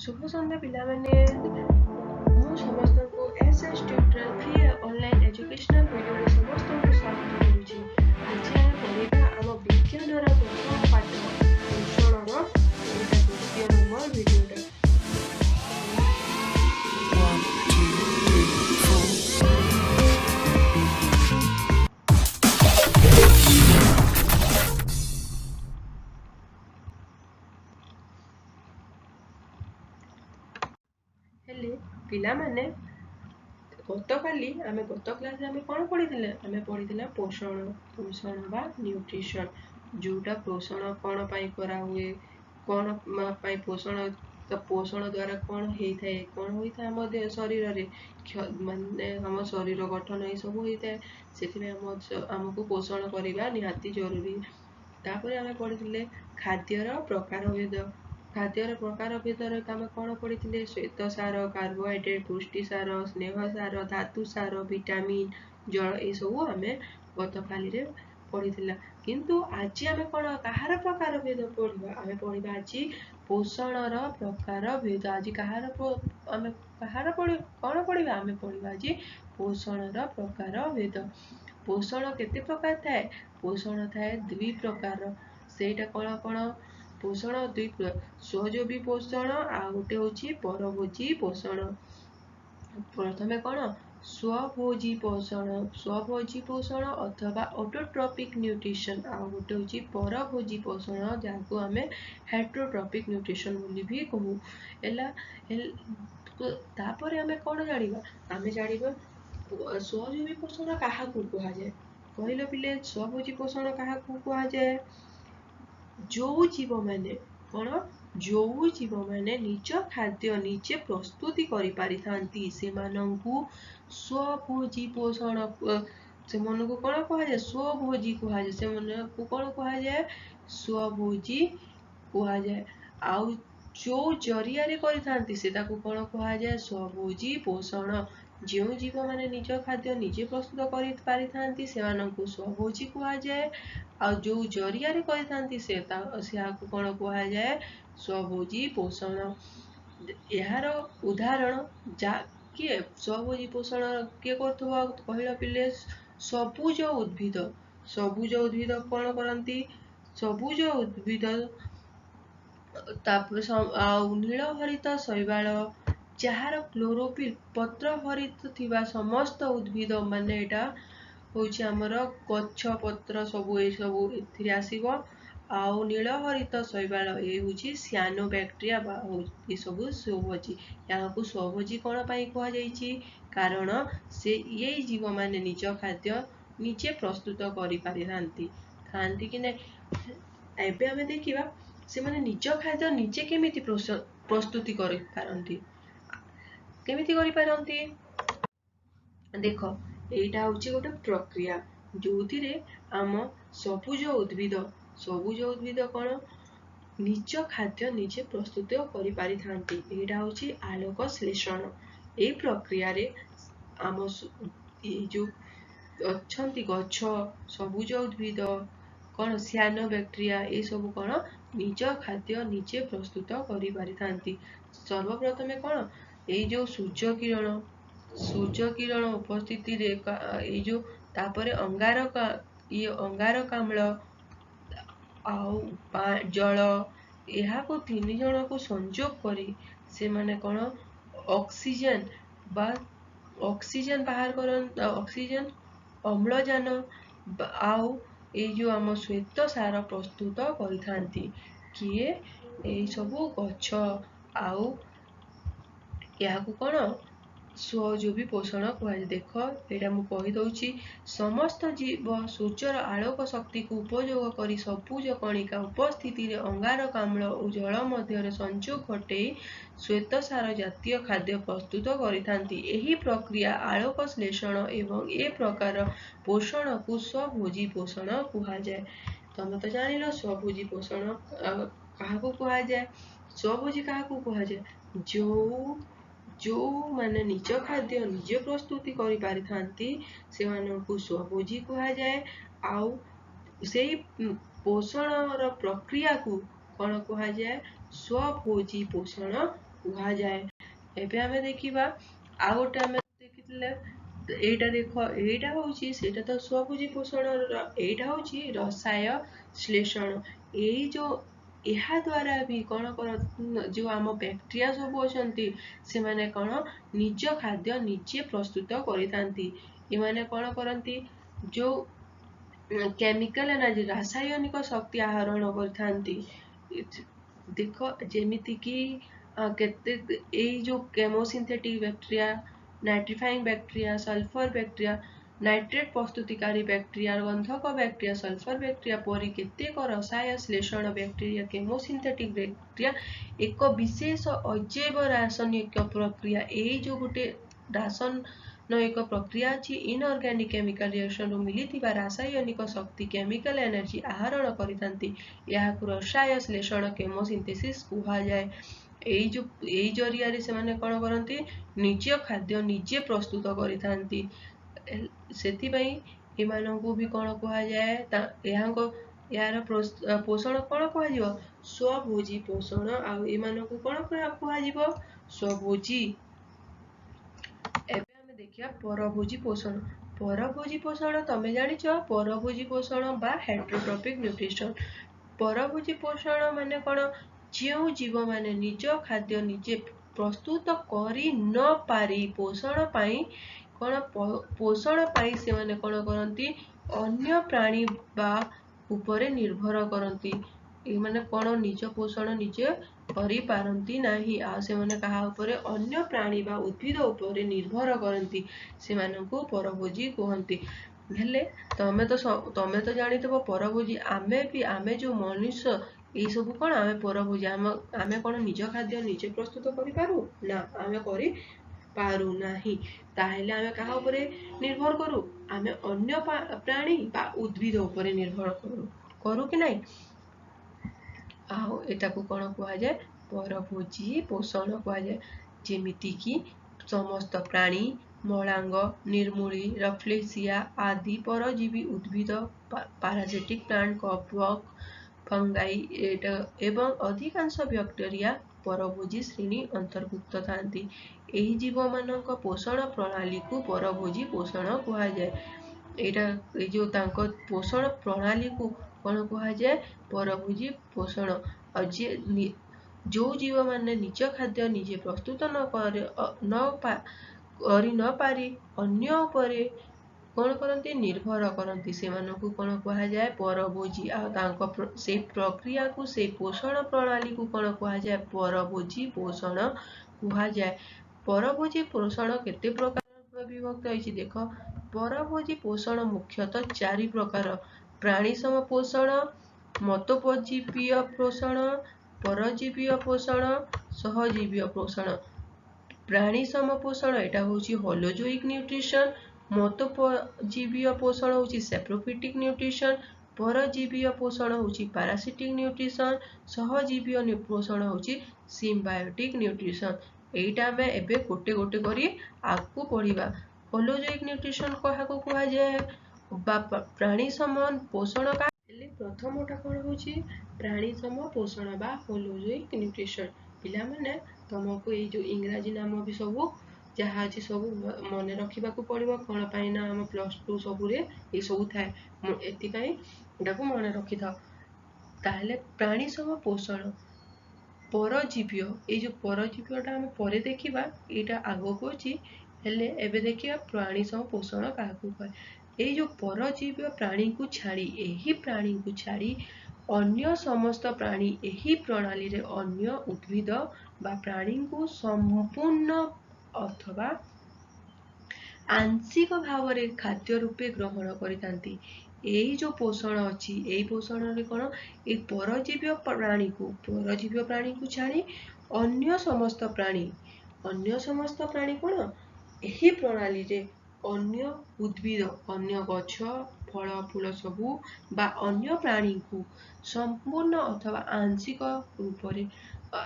शुभ सन्ध्या पिलामाने मु समस्त को SS tutorial free online educational video रे समस्त को स्वागत करूची। आज हम पढिबा हम विज्ञान रा प्रथम पाठ पोषण रो एटा द्वितीय नंबर वीडियो रे। हेले पिलामाने गत क्लास आम कौन पढ़ी आम पढ़ी पोषण बा न्यूट्रिशन जोटा पोषण कौन पाई करा हुए कौन पाई पोषण द्वारा कौन होता है कौन होता है आम शरीर रे माने आम शरीर गठन ये सब होता है से आमको पोषण करवा निहाती जरूरी। तापर आम पढ़ी खाद्यर प्रकार भेद खाद्यर प्रकार भितर आम कौन पढ़ी श्वेत सार कार्बोहाइड्रेट पुष्टि सार स्नेह सार धातु सार विटामिन जल ये सब आम गत काली पढ़ी किंतु आज आम कौन कहार प्रकार भेद पढ़ा आम पढ़ा आज पोषण प्रकार भेद आज कहार आम कहार कौन पढ़ा आम पढ़ा आज पोषण प्रकार भेद। पोषण केते प्रकार थाए पोषण थाए दुई प्रकार सेटा कौन कौन पोषण दुई सहयोगी पोषण आ गोटे होची परभोजी पोषण। प्रथमे कौन स्वभोजी पोषण अथवा ऑटोट्रॉपिक न्यूट्रिशन आ गोटे होची परभोजी पोषण जाको आमे हेटरोट्रॉपिक न्यूट्रिशन बोली भी कहू। एला तापर आमे कौन जानिबा आमे जानिबा स्वभोजी पोषण काहाकू कहा जाए कहलो पिले स्वभोजी पोषण काहाकू कहा जाए जो जीव माने कौन जो जीव माने निज खाद्य निजे प्रस्तुति करि पारिथांती सेमानंकु स्वभोजी पोषण सेमानंकु कौन कहा जाए स्वभोजी कहा जाए सेमानंकु कौन कहा जाए स्वभोजी कहा जाए आउ जो जरिया रे करिथांती सेटाकु कौन कहा जाए स्वभोजी पोषण। जो जीव माने निज खाद्य निजे प्रस्तुत करि पारिथांती सेमानंकु स्वभोजी कहा जाए आ जो जरिया रे करिथांती सेहाकु कौन कहा जाए स्वभोजी पोषण। यार उदाहरण जा किए स्वभोजी पोषण किए करथबा कहला पिले सबुज उद्भिद कौन करंती सबुज उद्भिद तापर नील हरित शैवाल जार क्लोरोफिल पत्र हरित थिबा समस्त उद्भिद माने एटा होची हमर गच्छ पत्र सब ए सब एथिरे आसीबो आउ नील हरित शैवाल ए होची सियानोबैक्टीरिया बा ए सब स्वभोजी याकू स्वभोजी कोन पाई कहआ जाईची कारण से ये जीव माने निज खाद्य निजे प्रस्तुत करि पारिथांती खांती कि नै। एबे हमें देखिबा से माने निज खाद्य निजे केमिति प्रस्तुति करि पारंती केमिति करि पारंती देख एटा होची गोटे प्रक्रिया जोथिरे आम सबुज उद्भिद कौन निज खाद्य निजे प्रस्तुत करि पारिथांती एटा होची आलोक श्लेषण। ए प्रक्रिया रे आम जो अछंती गच्छ सबुज उद्भिद कौन सियानोबैक्टीरिया ए सब कौन निज खाद्य निजे प्रस्तुत करि पारिथांती। सर्वप्रथमे कौन ए जो सूर्य किरण उपस्थिति रे ए जो तापरे अंगारकाम्ल आउ जल यहाँ को तीन जन को संयोग करी से माने कौन ऑक्सीजन बाहर करन ऑक्सीजन अम्लजान आउ ए जो आम श्वेत सार प्रस्तुत करिथांती किए ए सबु गच्छ आउ यहाँ को कौन स्वयोगी पोषण कहुए। देख एटा मु कहि दउची समस्त जीव सूर्यर आलोक शक्ति को उपयोग करी सबुज कणिका उपस्थिति रे अंगारकाम्ल और जल मध्य संयोग घटे श्वेत सार जातीय खाद्य प्रस्तुत करिथांती। एही प्रक्रिया आलोक श्लेषण एवं ए प्रकार पोषण को स्वभोजी पोषण कहा जाए। तमे तो जानिलो स्वभोजी पोषण काहाकू कहा जाए स्वभोजी काहाकू कहा जाए जो माने निज खाद्य निजे प्रस्तुति करि पारिथांती सेमानंकु स्वभोजी कहा जाए आउ सेही पोषण प्रक्रिया को कौन कहा जाए स्वभोजी पोषण कुहा जाए। एबे आमे देखिबा आ गोटे आमे देखिथिले एटा देख एटा होची सेटा तो स्वभोजी पोषण एटा होची रसाय श्लेषण एई जो ଏହା ଦ୍ୱାରା ବି କ'ଣ ଯେଉଁ ଆମ ବ୍ୟାକ୍ଟେରିଆ ସବୁ ଅଛନ୍ତି ସେମାନେ କ'ଣ ନିଜ ଖାଦ୍ୟ ନିଜେ ପ୍ରସ୍ତୁତ କରିଥାନ୍ତି। ଏମାନେ କ'ଣ କରନ୍ତି ଯେଉଁ କେମିକାଲ ଏନର୍ଜି ରାସାୟନିକ ଶକ୍ତି ଆହରଣ କରିଥାନ୍ତି। ଦେଖ ଯେମିତିକି କେତେ ଏଇ ଯେଉଁ chemosynthetic bacteria nitrifying bacteria sulphur bacteria nitrate ପ୍ରସ୍ତୁତିକାରୀ ବ୍ୟାକ୍ଟେରିଆ ଗନ୍ଧକ ବ୍ୟାକ୍ଟେରିଆ ସଲଫର ବ୍ୟାକ୍ଟେରିଆ ପରି କେତେକ ରସାୟ ଶ୍ଲେଷଣ ବ୍ୟାକ୍ଟେରିଆ କେମୋସିନ୍ଥେଟିକ୍ ବ୍ୟାକ୍ଟେରିଆ ଏକ ବିଶେଷ ଅଜୈବ ରାସାୟନିକ ପ୍ରକ୍ରିୟା ଏଇ ଯେଉଁ ଗୋଟେ ରାସାୟନିକ ପ୍ରକ୍ରିୟା ଅଛି ଇନଅର୍ଗାନିକ୍ କେମିକାଲ ରିଏକ୍ସନରୁ ମିଳିଥିବା ରାସାୟନିକ ଶକ୍ତି କେମିକାଲ ଏନର୍ଜି ଆହରଣ କରିଥାନ୍ତି। ଏହାକୁ ରସାୟ ଶ୍ଲେଷଣ କେମୋସିନ୍ଥେସିସ୍ କୁହାଯାଏ। ଏଇ ଜରିଆରେ ସେମାନେ କ'ଣ କରନ୍ତି ନିଜ ଖାଦ୍ୟ ନିଜେ ପ୍ରସ୍ତୁତ କରିଥାନ୍ତି। ସେଥିପାଇଁ ଏମାନଙ୍କୁ ବି କ'ଣ କୁହାଯାଏ ଏହାର ପୋଷଣ କ'ଣ କୁହାଯିବ ସ୍ୱଭୋଜୀ ପୋଷଣ। ଆଉ ଏମାନଙ୍କୁ କ'ଣ କୁହାଯିବ ସ୍ୱଭୋଜୀ। ଏବେ ଆମେ ଦେଖିବା ପରଭୋଜୀ ପୋଷଣ। ପରଭୋଜୀ ପୋଷଣ ତମେ ଜାଣିଛ ପରଭୋଜୀ ପୋଷଣ ବା ହେଟେରୋଟ୍ରଫିକ୍ ନ୍ୟୁଟ୍ରିସନ। ପରଭୋଜୀ ପୋଷଣ ମାନେ କ'ଣ ଯେଉଁ ଜୀବମାନେ ନିଜ ଖାଦ୍ୟ ନିଜେ ପ୍ରସ୍ତୁତ କରି ନ ପାରି ପୋଷଣ ପାଇଁ ସେମାନେ କ'ଣ କରନ୍ତି ଅନ୍ୟ ପ୍ରାଣୀ ବା ଉପରେ ନିର୍ଭର କରନ୍ତି। ଏମାନେ କ'ଣ ନିଜ ପୋଷଣ ନିଜେ କରିପାରନ୍ତି ନାହିଁ ଆଉ ସେମାନେ କାହା ଉପରେ ଅନ୍ୟ ପ୍ରାଣୀ ବା ଉଦ୍ଭିଦ ଉପରେ ନିର୍ଭର କରନ୍ତି ସେମାନଙ୍କୁ ପରଭୋଜୀ କୁହନ୍ତି। ହେଲେ ତମେ ତ ଜାଣିଥିବ ପରଭୋଜୀ ଆମେ ଯେଉଁ ମନୁଷ୍ୟ ଏଇସବୁ କ'ଣ ଆମେ ପରଭୋଜୀ ଆମେ କ'ଣ ନିଜ ଖାଦ୍ୟ ନିଜେ ପ୍ରସ୍ତୁତ କରିପାରୁ ନା ଆମେ କରିପାରୁନାହିଁ। ତାହେଲେ ଆମେ କାହା ଉପରେ ନିର୍ଭର କରୁ ଆମେ ଅନ୍ୟ ପ୍ରାଣୀ ବା ଉଦ୍ଭିଦ ଉପରେ ନିର୍ଭର କରୁ କି ନାହିଁ। ଆଉ ଏଟାକୁ କ'ଣ କୁହାଯାଏ ପରଭୋଜୀ ପୋଷଣ କୁହାଯାଏ। ଯେମିତିକି ସମସ୍ତ ପ୍ରାଣୀ ମଳାଙ୍ଗ ନିର୍ମୂଳୀ ରଫ୍ଲେସିଆ ଆଦି ପରଜୀବୀ ଉଦ୍ଭିଦ ପାରାସିଟିକ୍ ପ୍ଲାଣ୍ଟ କପବକ୍ ଫଙ୍ଗାଇ ଏବଂ ଅଧିକାଂଶ ବ୍ୟାକ୍ଟେରିଆ ପରଭୋଜୀ ଶ୍ରେଣୀ ଅନ୍ତର୍ଭୁକ୍ତ ଥାନ୍ତି। ଏହି ଜୀବମାନଙ୍କ ପୋଷଣ ପ୍ରଣାଳୀକୁ ପରଭୋଜୀ ପୋଷଣ କୁହାଯାଏ। ଏଇ ଯେଉଁ ତାଙ୍କ ପୋଷଣ ପ୍ରଣାଳୀକୁ କ'ଣ କୁହାଯାଏ ପରଭୋଜୀ ପୋଷଣ। ଆଉ ଯେଉଁ ଜୀବମାନେ ନିଜ ଖାଦ୍ୟ ନିଜେ ପ୍ରସ୍ତୁତ କରି ନ ପାରି ଅନ୍ୟ ଉପରେ କ'ଣ କରନ୍ତି ନିର୍ଭର କରନ୍ତି ସେମାନଙ୍କୁ କ'ଣ କୁହାଯାଏ ପରଭୋଜୀ। ଆଉ ତାଙ୍କ ସେଇ ପ୍ରକ୍ରିୟାକୁ ସେଇ ପୋଷଣ ପ୍ରଣାଳୀକୁ କ'ଣ କୁହାଯାଏ ପରଭୋଜୀ ପୋଷଣ କୁହାଯାଏ। ପରଭୋଜୀ ପୋଷଣ କେତେ ପ୍ରକାର ବିଭକ୍ତ ହେଇଛି ଦେଖ। ପରଭୋଜୀ ପୋଷଣ ମୁଖ୍ୟତଃ 4 ପ୍ରକାର ପ୍ରାଣୀସମ ପୋଷଣ ମତୋପଜୀବୀୟ ପୋଷଣ ପରଜୀବୀୟ ପୋଷଣ ସହଜୀବୀୟ ପୋଷଣ। ପ୍ରାଣୀସମ ପୋଷଣ ଏଟା ହେଉଛି ହୋଲୋଜୋଇକ୍ ନ୍ୟୁଟ୍ରିସନ୍। ମତୋପଜୀବୀୟ ପୋଷଣ ହେଉଛି ସାପ୍ରୋଫିଟିକ୍ ନ୍ୟୁଟ୍ରିସନ୍। ପରଜୀବୀୟ ପୋଷଣ ହେଉଛି ପାରାସିଟିକ୍ ନ୍ୟୁଟ୍ରିସନ୍। ସହଜୀବୀୟ ପୋଷଣ ହେଉଛି ସିମ୍ବାୟୋଟିକ୍ ନ୍ୟୁଟ୍ରିସନ୍। ଏଇଟା ଆମେ ଏବେ ଗୋଟେ ଗୋଟେ କରି ଆଗକୁ ପଢ଼ିବା। ହୋଲୋଜୋଇକ୍ ନ୍ୟୁଟ୍ରିସନ୍ କାହାକୁ କୁହାଯାଏ ବା ପ୍ରାଣୀସମ ପୋଷଣ ହେଲେ ପ୍ରଥମଟା କ'ଣ ହେଉଛି ପ୍ରାଣୀସମ ପୋଷଣ ବା ହୋଲୋଜୋଇକ୍ ନ୍ୟୁଟ୍ରିସନ୍। ପିଲାମାନେ ତମକୁ ଏଇ ଯେଉଁ ଇଂରାଜୀ ନାମ ବି ସବୁ ଯାହା ଅଛି ସବୁ ମନେ ରଖିବାକୁ ପଡ଼ିବ କ'ଣ ପାଇଁ ନା ଆମ +2 ସବୁରେ ଏସବୁ ଥାଏ ଏଥିପାଇଁ ଏଟାକୁ ମନେ ରଖିଥାଅ। ତାହେଲେ ପ୍ରାଣୀସମ ପୋଷଣ ପରଜୀବୀୟ ଏଇ ଯେଉଁ ପରଜୀବୀୟଟା ଆମେ ପରେ ଦେଖିବା ଏଇଟା ଆଗକୁ ଅଛି। ହେଲେ ଏବେ ଦେଖିବା ପ୍ରାଣୀସମ ପୋଷଣ କାହାକୁ କହେ। ଏଇ ଯେଉଁ ପରଜୀବୀୟ ପ୍ରାଣୀଙ୍କୁ ଛାଡ଼ି ଅନ୍ୟ ସମସ୍ତ ପ୍ରାଣୀ ଏହି ପ୍ରଣାଳୀରେ ଅନ୍ୟ ଉଦ୍ଭିଦ ବା ପ୍ରାଣୀଙ୍କୁ ସମ୍ପୂର୍ଣ୍ଣ ଅଥବା ଆଂଶିକ ଭାବରେ ଖାଦ୍ୟ ରୂପେ ଗ୍ରହଣ କରିଥାନ୍ତି। ଏଇ ଯେଉଁ ପୋଷଣ ଅଛି ଏଇ ପୋଷଣରେ କ'ଣ ଏଇ ପରଜୀବୀୟ ପ୍ରାଣୀକୁ ଛାଡ଼ି ଅନ୍ୟ ସମସ୍ତ ପ୍ରାଣୀ କ'ଣ ଏହି ପ୍ରଣାଳୀରେ ଅନ୍ୟ ଉଦ୍ଭିଦ ଅନ୍ୟ ଗଛ ଫଳ ଫୁଲ ସବୁ ବା ଅନ୍ୟ ପ୍ରାଣୀଙ୍କୁ ସମ୍ପୂର୍ଣ୍ଣ ଅଥବା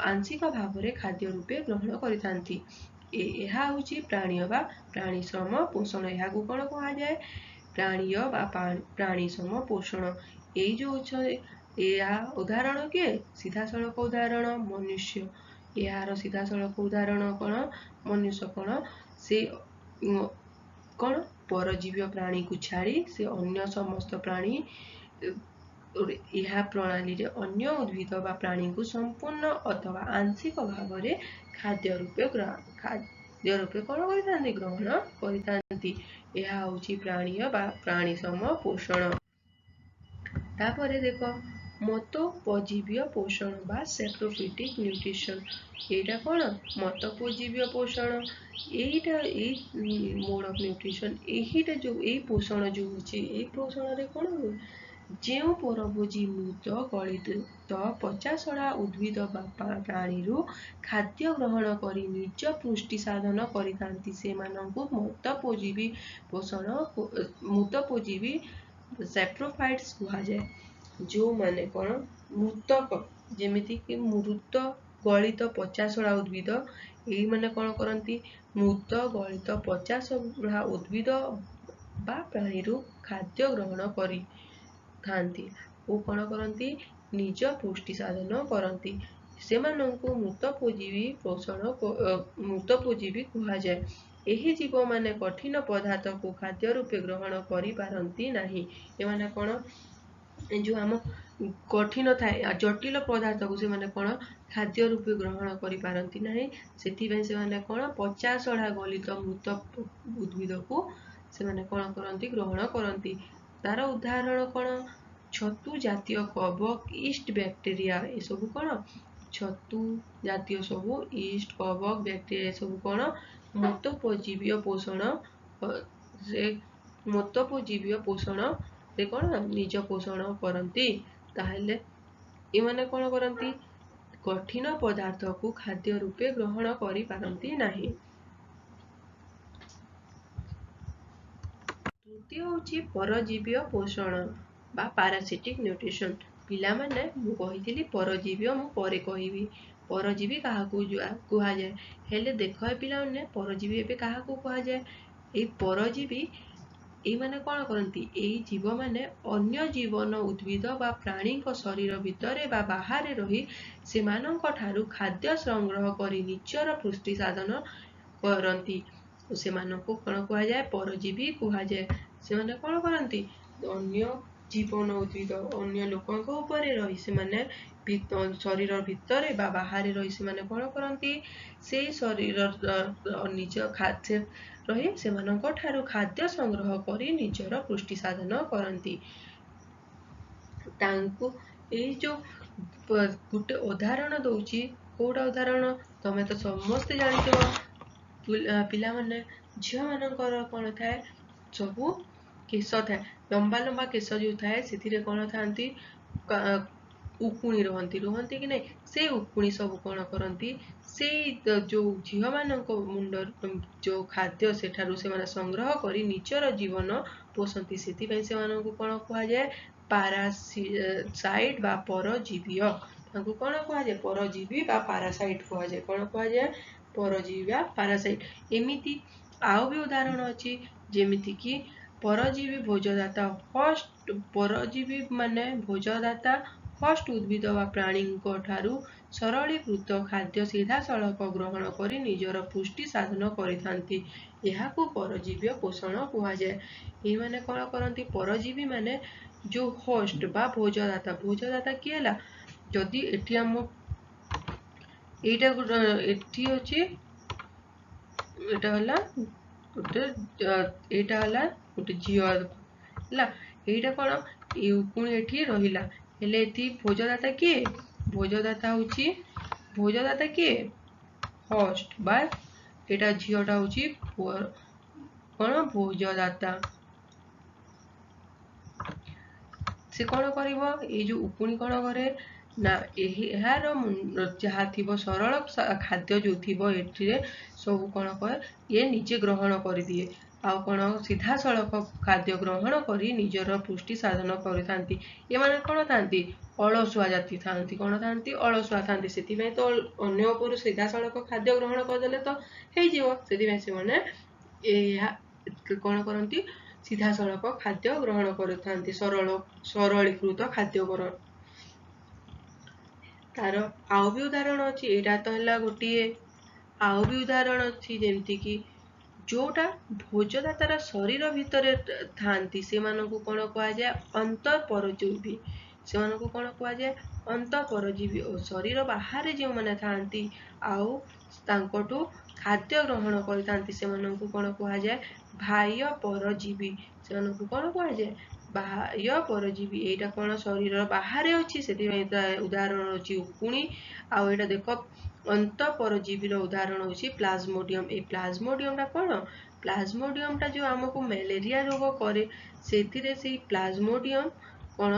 ଆଂଶିକ ଭାବରେ ଖାଦ୍ୟ ରୂପେ ଗ୍ରହଣ କରିଥାନ୍ତି। ଏହା ହେଉଛି ପ୍ରାଣୀୟ ବା ପ୍ରାଣୀସମ ପୋଷଣ। ଏହାକୁ କ'ଣ କୁହାଯାଏ ପ୍ରାଣୀୟ ବା ପ୍ରାଣୀସମ ପୋଷଣ। ଏଇ ଯେଉଁ ଏହା ଉଦାହରଣ କିଏ ସିଧାସଳଖ ଉଦାହରଣ ମନୁଷ୍ୟ। यार सीधा सड़क उदाहरण कौन मनुष्य कौन से कौन परजीवी प्राणी को छाड़ी से अन्य समस्त प्राणी यह प्रणाली रे अन्य उद्भिद बा प्राणी को संपूर्ण अथवा आंशिक भाव में खाद्य रूपे कौन करिथांती ग्रहण करिथांती यह होची प्राणी बा प्राणी सम पोषण तापर देख मतोपजीव्य पोषण बा सेप्रोफिटिक न्यूट्रिशन एटा कौन मतोपजीव्य पोषण एटा मोड ऑफ न्यूट्रिशन एटा जो ए पोषण जो होची ए पोषण रे कौन जो परभोजी मृत गलित पचासढ़ा उद्भिद बा प्राणी खाद्य ग्रहण करी निज पुष्टि साधन करिथांती सेमानंकु मतोपजीवी पोषण मतोपजीवी सैप्रोफाइट्स कहा जाए जो माने कौन मृतक जेमिति कि मृत गलित पचासढ़ा उद्भिद यही माने कौन करती मृत गलित पचासढ़ा उद्भिद बा प्राणी खाद्य ग्रहण करी खाती और कौन करती निज पुष्टि साधन करती सेमानंकु मृतोपजीवी पोषण मृतोपजीवी कहा जाए यही जीव माने कठिन पदार्थ को खाद्य रूपे ग्रहण करि पारंती नाही एमाने कौन जो आम कठिन थाए जटिल पदार्थ को से माने कौन खाद्य रूपे ग्रहण करि पारंती नाही सेथिबे से माने कौन 50 गलित मृत उद्भिद को से माने कौन करंती ग्रहण करंती तार उदाहरण कौन छतु जातीय कवक ईस्ट बैक्टेरिया ये सब कौन छतु जातीय सब ईस्ट कवक बैक्टेरिया सब कौन मतोपजीव्य पोषण से मतोपजीव्य पोषण से कौन निज पोषण करती ताहले एमाने कौन करती कठिन पदार्थ को खाद्य रूपे ग्रहण करि पारंती नाही तृतीय होची परजीवी पोषण बा पारासिटिक न्यूट्रिशन पिला माने मु कहिथिली परजीवी मु परे कहिबी परजीवी काहा को कहा जाए हेले देख पिला माने परजीवी एबे काहा को कहा जाए ए परजीवी ए माने कौन करती एई जीव माने अन्य जीवन उद्भिद बा प्राणी शरीर भितरे बा बाहर रही सेमानंक ठारू खाद्य संग्रह करी निजर पुष्टि साधन करती सेमानंकु कौन कहा जाए परजीवी कहा जाए सेमाने कौन करती अन्य जीवन उद्भिद अन्य लोकंक उपरे रही सेमाने शरीर भितरे बा बाहर रही सेमाने कौन करती से शरीर निज खाद्य रही सेमानंक ठारू खाद्य संग्रह करी निजर पुष्टि साधन करती तांकु एई जो गोटे उदाहरण दउची कोडा उदाहरण तमे तो समस्त जानिथिबो पिला माने झियो मानकर कौन थाए सबू केश थाए लंबा लंबा केश जो थाए से कौन थांती उकुणी रुहंती कि नहीं से उकुणी सब कौन करती से जो झियो मानक मुंड जो खाद्य सेठारु से माने संग्रह करी निजर जीवन पोषंती सेति से मानक कौन कहा जाए पारासाइट बा परजीवीय तांको कौन कहा जाए परजीवी बा पारासाइट कहा जाए कौन कहा जाए परजीवी बा पारासाइट एमिति आउ भी उदाहरण अछि जेमिति कि परजीवी भोजदाता फर्स्ट परजीवी माने भोजदाता फर्स्ट उद्भिद बा प्राणी ठारू सरलीकृत खाद्य सीधा सड़क ग्रहण करी निजर पुष्टि साधन करिथांती एहाकु परजीवी पोषण कहा जाए ए माने कौन करती परजीवी माने जो होस्ट बा भोजदाता किए ला जदि एठी हम एटा एठी अछि एटा हला एटा हला गोटे झियो हला एटा कौन पुणी एठी रहिला हेले एठी भोजदाता किए भोजदाता किए होस्ट बा एटा झियोटा होची कौन भोजदाता से कौन करिवो ए जो उकुणी कौन करे ना यार जहाँ थी सरल खाद्य जो थी एठिरे सब कौन कहे ये निजे ग्रहण कर दिए आ कौन सीधा सड़क खाद्य ग्रहण करी निजर पुष्टि साधन करिथांती ये माने कौन थांती अलसुआ जाति थांती कौन थांती अलसुआ थांती सेतिबे तो अन्य उपर सीधा सड़क खाद्य ग्रहण करदेले तो हे जीवो सेतिबे से माने कौन करती सीधा सड़क खाद्य ग्रहण करथांती सरलीकृत खाद्य ग्रहण तार आउ भी उदाहरण अच्छी एटा तो है गोटे आउ भी उदाहरण अच्छी जमती कि जोटा भोजदातार शरीर भितर थांती से कौन कहुए अंतर परजीवी से कौन कहुए अंतर परजीवी और शरीर बाहर जो मैंने थांती आउ तांकटू खाद्य ग्रहण करथांती से कौन कहुए बाह्य परजीवी से कौन कहुए बाह्य परजीवी एटा कौन शरीर बाहर अच्छी से उदाहरण अच्छी उकुणी आउ एटा देख अंत परजीवी उदाहरण होची प्लाज्मोडियम ए प्लाज्मोडियम टा कौन प्लाज्मोडियम टा जो आमको मलेरिया रोग करे सेथिरे से प्लाज्मोडियम कौन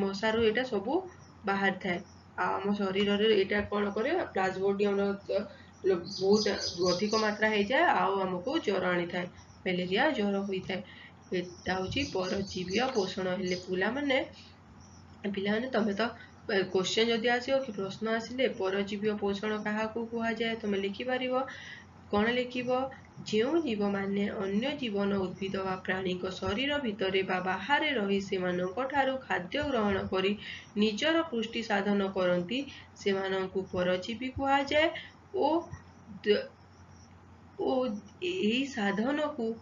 मशारू एटा सबू बाहर थाए आम शरीर एटा कौन करे प्लाज्मोडियम बहुत अधिक मात्रा हो जाए आमको ज्वर आनी थाए मलेरिया ज्वर होता है एटा हूँ परजीवी पोषण हेले पिला तमें तो क्वेश्चन जदि आसो कि प्रश्न आसिले परजीवी पोषण क्या कहुए तुम लिखिपर कौन लिख जो जीव माने अन्य जीवन उद्भिद व प्राणी शरीर भितर बाहर रही से खाद्य ग्रहण करी निजर पुष्टि साधन करती से परजीवी कहुए ओ यही साधन को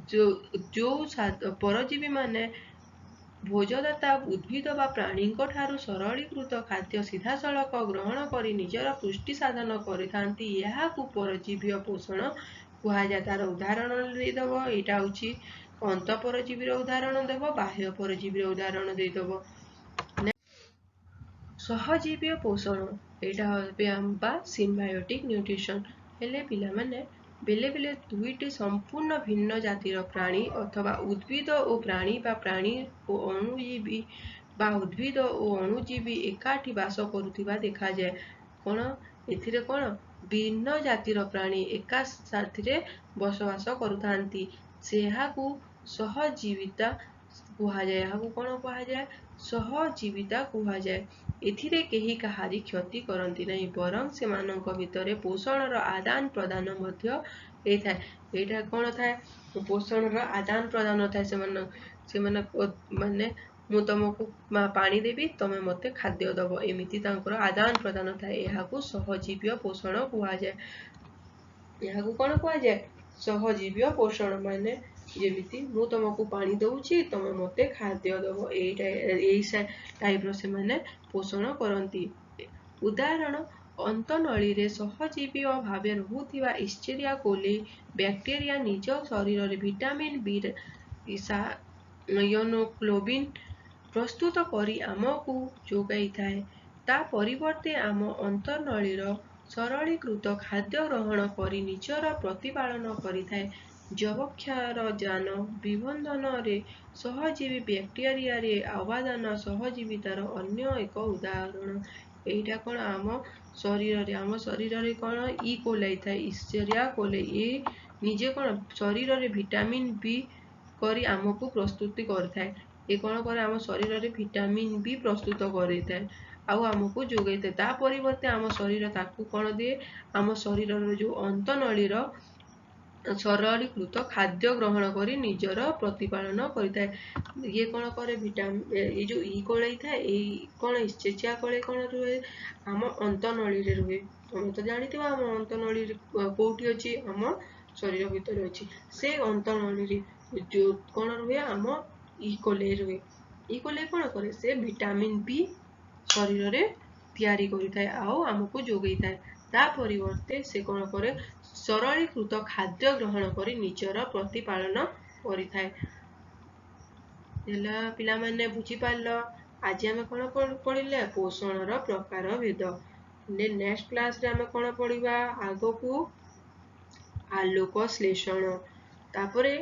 जो परजीवी माने भोजदाता उद्भिद व प्राणी सरलीकृत खाद्य सीधा सड़क ग्रहण कर निजर पुष्टि साधन करथांती परजीवी पोषण कहुए तार उदाहरण देदेव यहाँ हूँ अंत परजीवी उदाहरण देव बाह्य परजीवी उदाहरण देदेव सहजीवी पोषण यहाँ सिम्बायोटिक न्यूट्रिशन हेले पिला माने बेले बेले दुईटी संपूर्ण भिन्न जातिर प्राणी अथवा उद्भिद और प्राणी बा प्राणी और अणुजीवी बा उद्भिद और अणुजीवी एकाठी बास करुवा देखा जाए कौन एथिरे कौन भिन्न जातिर प्राणी एका साथिरे बसवास करुथांती सेहाकू सहजीविता कहुए कौन कहुए सहजीविता कहुए एथिरे केही कहारी क्षति करती नहीं बरं से भितर पोषण आदान प्रदान एटा कौन थाए पोषण आदान प्रदान थाए से माने मु तुमको पानी देवी तमें मते खाद्य दब एमती आदान प्रदान थाए सहजीवी पोषण कहुए कौन कहुए सहजीवी पोषण माने जेमिति मु तुमको पानी दउची तमे मते खाद्य दब एई टाइप रो से माने पोषण करती उदाहरण अंतनली रे सहजीवी भाव रहुथिबा इस्चेरिया कोली बैक्टेरिया निज शरीर रे विटामिन बी योनोग्लोबिन प्रस्तुत करी आमको जोगाई थाए ता परिवर्ते आम अंतनलीर सरलीकृत खाद्य ग्रहण करी निजर प्रतिपालन करिथाए जवक्षार जान विबंधन रे सहजीवी बैक्टेरिया रे अवदान सहजीवितार अन्य एक उदाहरण एटा कौन आम शरीर रे कौन ई कोलाई थाए इस्चेरिया कोलाई ये निजे कौन शरीर रे विटामिन बी करी आमको प्रस्तुति करथाए ये कौन करे आम शरीर रे विटामिन बी प्रस्तुत करथाए आउ आमको जोगाई थाए ता परिवर्ते आम शरीर ताकू कौन दिए आम शरीर जो अंतनलीर सरलीकृत खाद्य ग्रहण करी निजर प्रतिपालन करिथाए ये कौन करे विटामिन ये जो ई कोलाई थाए कौन इस्चेचिया कोलाई कौन रुहे आम अंतनली रे रुहे तुम तो जानिथिबा आम अंतनली कोठी अछि आम शरीर भितर अछि से अंतनली रे जो कौन रुहे आम ई कोलाई रुहे ई कोलाई कौन करे से विटामिन बी शरीर रे तैयारी करिथाए आउ आमको जोगाई थाए ता परिवर्ते से कौन करे सरलीकृत खाद्य ग्रहण करी निजर प्रतिपालन करिथाए हेला पिला माने बुझी पारलो आज आमे कोन पढिले पोषण रो प्रकार भेद ने नेक्स्ट क्लास रे आमे कोन पढिबा आगो को आलोक श्लेषण तापरे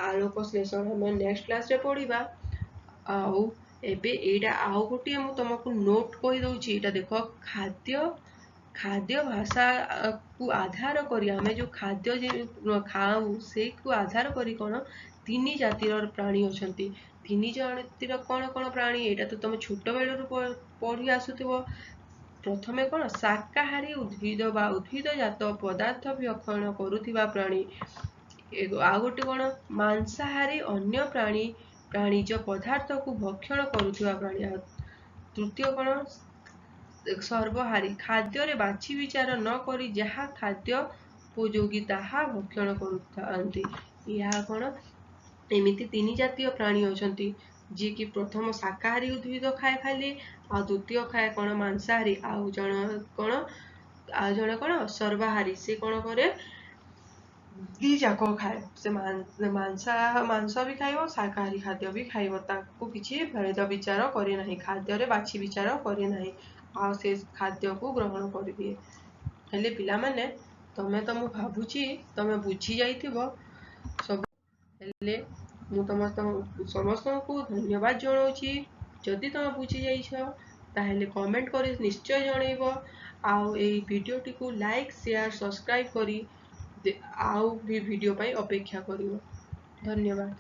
आलोक श्लेषण हम नेक्स्ट क्लास रे पढिबा आउ एबे एडा आउ गोटे मु तुमको नोट कहि दउची एटा देखो खाद्य भाषा को आधार करी आमे जो खाद्य खाऊ से को आधार करी कोन तीन जातिर प्राणी अछंती तीन जातिर कोन कोन प्राणी एटा तो तुम छोट बेलरु पढ़ी आसुथिबो प्रथमे कोन शाकाहारी उद्भिद बा उद्भिद जात पदार्थ भक्षण करुथिबा प्राणी आ गोटे कोन मांसाहारी अन्य प्राणीज पदार्थ को भक्षण करुथिबा प्राणी तृतीय कौन सर्वहारी खाद्य बाछि विचार न करी जहाँ खाद्य उपयोगी ताहा भक्षण करुथांती। यह कौन एमिति तीन जातीय प्राणी अछंती जी कि प्रथम शाकाहारी उद्भिद खाए खाली आ द्वितीय खाए कौन मांसाहारी आउ जण कौन सर्वाहारी से कौन करे दी जाक खाए से मांस भी खाइब शाकाहारी खाद्य भी खाइब ताको किछि भेद विचार करे नाही खाद्य बाछि विचार करे नाही आ से खाद्य को ग्रहण कर दिए। हेले पिला माने तमे तो मु भाबुची तमे बुझी जाइथिबो सब। हेले मु समस्त को धन्यवाद जनाऊँगी। जदि तुम बुझी जाइछ ताहेले कमेंट कर निश्चय जनइब आउ एई वीडियोटी को लाइक शेयर सब्सक्राइब करी आउ भी वीडियो पाई अपेक्षा करियो। धन्यवाद।